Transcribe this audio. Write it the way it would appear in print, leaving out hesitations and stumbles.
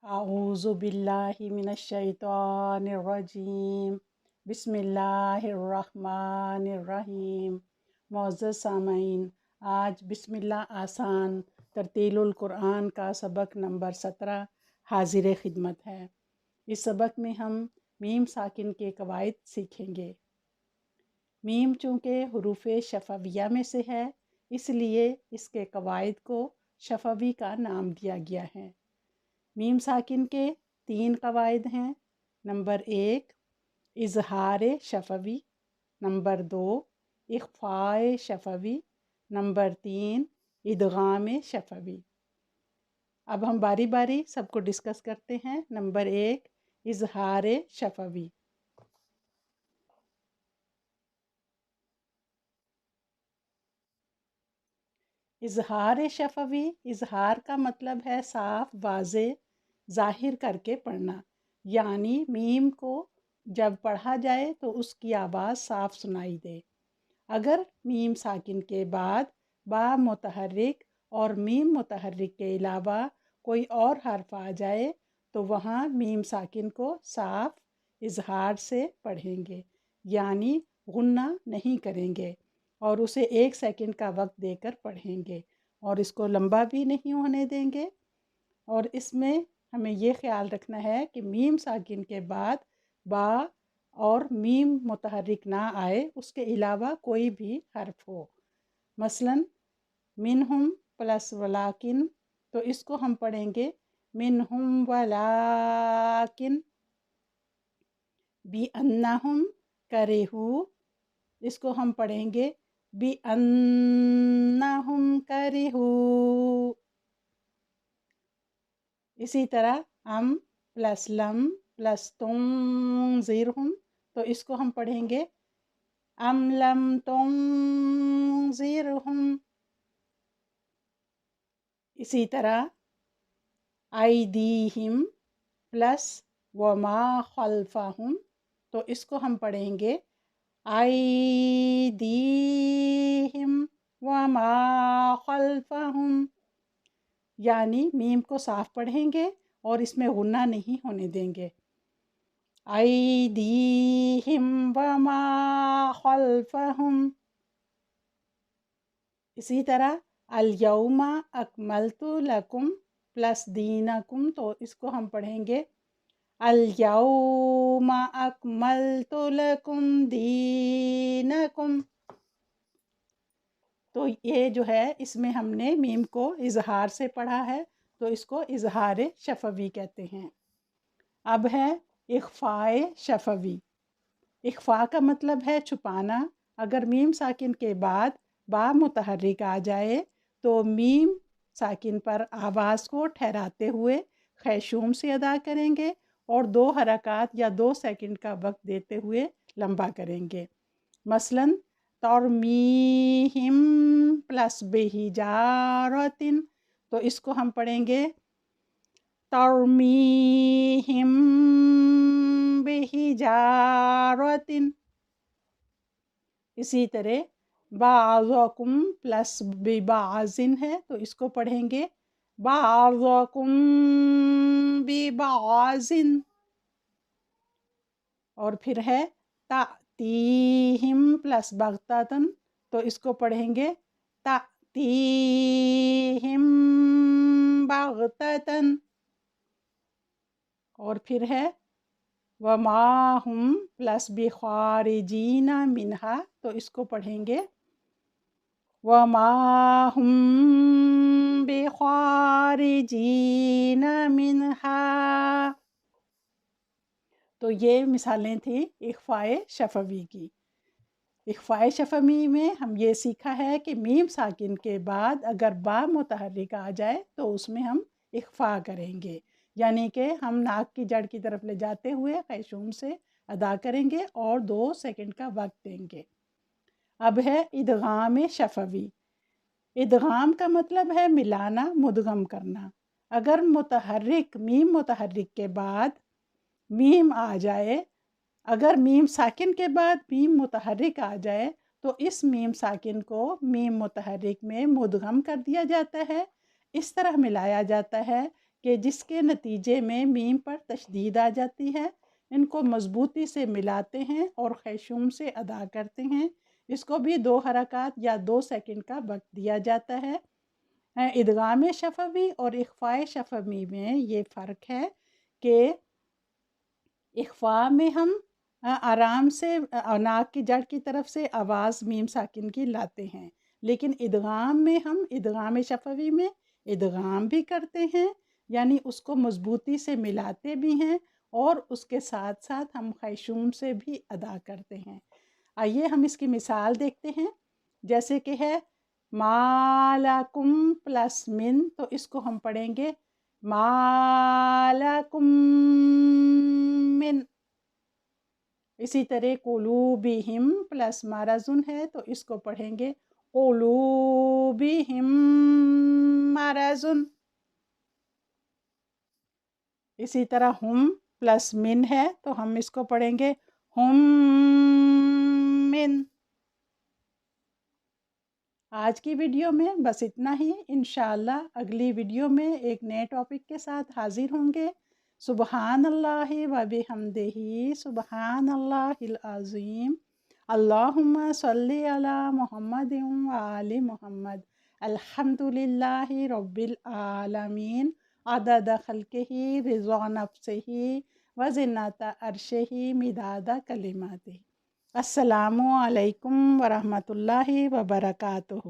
अऊज़ु बिल्लाहि मिनश्शैतानिर्रजीम बिस्मिल्लाहिर्रहमानिर्रहीम। मुअज़्ज़ज़ सामईन, आज बिस्मिल्लाह आसान तरतीलुल कुरान का सबक नंबर 17 हाजिर खिदमत है। इस सबक में हम मीम साकिन के कवायद सीखेंगे। मीम चूँकि हुरूफ़ शफ़विया में से है, इसलिए इसके कवायद को शफ़वी का नाम दिया गया है। मीम साकिन के 3 कवायद हैं। नंबर 1 इज़हार शफ़वी, नंबर 2 इख़फ़ाए शफ़वी, नंबर 3 इदगाम शफ़वी। अब हम बारी बारी सबको डिस्कस करते हैं। नंबर 1 इज़हार शफ़वी। इज़हार शफ़वी, इज़हार का मतलब है साफ वाज़े ज़ाहिर करके पढ़ना, यानी मीम को जब पढ़ा जाए तो उसकी आवाज़ साफ सुनाई दे। अगर मीम साकिन के बाद बा मुतहर्रिक और मीम मुतहर्रिक के अलावा कोई और हर्फ आ जाए तो वहाँ मीम साकिन को साफ इज़हार से पढ़ेंगे, यानी गुन्ना नहीं करेंगे और उसे 1 सेकंड का वक्त देकर पढ़ेंगे और इसको लंबा भी नहीं होने देंगे। और इसमें हमें ये ख्याल रखना है कि मीम साकिन के बाद बा और मीम मुतहर्रिक ना आए, उसके अलावा कोई भी हर्फ हो। मसलन मिनहुम प्लस वलाकिन, तो इसको हम पढ़ेंगे मिनहुम वलाकिन। बी अन्नहुम करेहू, इसको हम पढ़ेंगे बी अन्नहुम करेहू। इसी तरह हम प्लस लम प्लस तुंज़िरहुम, तो इसको हम पढ़ेंगे अम लम तुंज़िरहुम। इसी तरह आइदीहिम प्लस वमा खल्फहुम, तो इसको हम पढ़ेंगे आइदीहिम वमा खल्फहुम, यानी मीम को साफ पढ़ेंगे और इसमें गुन्ना नहीं होने देंगे। आइदीहिम वमा खल्फहुम। इसी तरह अल यौमा अकमलतु लकुम प्लस दीनकुम, तो इसको हम पढ़ेंगे अल यौमा अकमलतु लकुम दीनकुम। तो ये जो है, इसमें हमने मीम को इज़हार से पढ़ा है, तो इसको इज़हार शफ़वी कहते हैं। अब है इख़फ़ाए शफ़वी। इख़फ़ा का मतलब है छुपाना। अगर मीम साकिन के बाद बा मुतहर्रिक आ जाए तो मीम साकिन पर आवाज़ को ठहराते हुए खैशूम से अदा करेंगे और 2 हरकत या 2 सेकंड का वक्त देते हुए लंबा करेंगे। मसलन तरमीहिम प्लस बिहिजारतिन, तो इसको हम पढ़ेंगे तरमीहिम बिहिजारतिन। इसी तरह बाज़कुम प्लस बिबाज़िन है, तो इसको पढ़ेंगे बाज़कुम बिबाज़िन। और फिर है तातीहिम प्लस बगततन, तो इसको पढ़ेंगे तातीहिम बगततन। और फिर है वमाहुम प्लस बिखारिजीना मिनहा, तो इसको पढ़ेंगे वमाहुम बिखारिजीना मिनहा। तो ये मिसालें थी इख़फ़ाए शफ़वी की। इख़फ़ाए शफ़वी में हम ये सीखा है कि मीम साकिन के बाद अगर बा मुतहर्रिक आ जाए तो उसमें हम इख़फ़ा करेंगे, यानी कि हम नाक की जड़ की तरफ ले जाते हुए खैशूम से अदा करेंगे और 2 सेकंड का वक्त देंगे। अब है इदगाम शफ़वी। इदगाम का मतलब है मिलाना, मुदगम करना। अगर मुतहर्रिक मीम मुतहर्रिक के बाद मीम आ जाए, अगर मीम साकिन के बाद मीम मुतहर्रिक आ जाए तो इस मीम साकिन को मीम मुतहर्रिक में मुदगम कर दिया जाता है। इस तरह मिलाया जाता है کہ جس کے نتیجے میں میم پر تشدید آ جاتی ہے، ان کو مضبوطی سے ملاتے ہیں اور خیشوم سے ادا کرتے ہیں۔ اس کو بھی 2 حرکات یا 2 سیکنڈ کا وقت دیا جاتا ہے۔ ادغام شفوی اور اخفاء شفوی میں یہ فرق ہے کہ اخفاء میں ہم آرام سے ناک کی جڑ کی طرف سے آواز میم ساکن کی لاتے ہیں، لیکن ادغام میں ہم ادغام شفوی میں ادغام بھی کرتے ہیں، یعنی اس کو مضبوطی سے ملاتے بھی ہیں اور اس کے ساتھ ساتھ ہم خیشوم سے بھی ادا کرتے ہیں۔ آئیے ہم اس کی مثال دیکھتے ہیں، جیسے کہ ہے مالکم پلس من، تو اس کو ہم پڑھیں گے مالکم من۔ اسی طرح قلوبہم پلس مرضن ہے تو اس کو پڑھیں گے قلوبہم مرضن۔ اسی طرح ہم پلس من ہے تو ہم اس کو پڑھیں گے ہم من۔ آج کی ویڈیو میں بس اتنا ہی، انشاءاللہ اگلی ویڈیو میں ایک نئے ٹاپک کے ساتھ حاضر ہوں گے۔ سبحان اللہ و بحمدہ، سبحان اللہ العظیم، اللہم صلی علی محمد و آل محمد، الحمدللہ رب العالمین، عدد خلقہ، رضا نفسہ، و زنۃ عرشہ، مداد کلماتہ۔ السلام علیکم ورحمۃ اللہ وبرکاتہ۔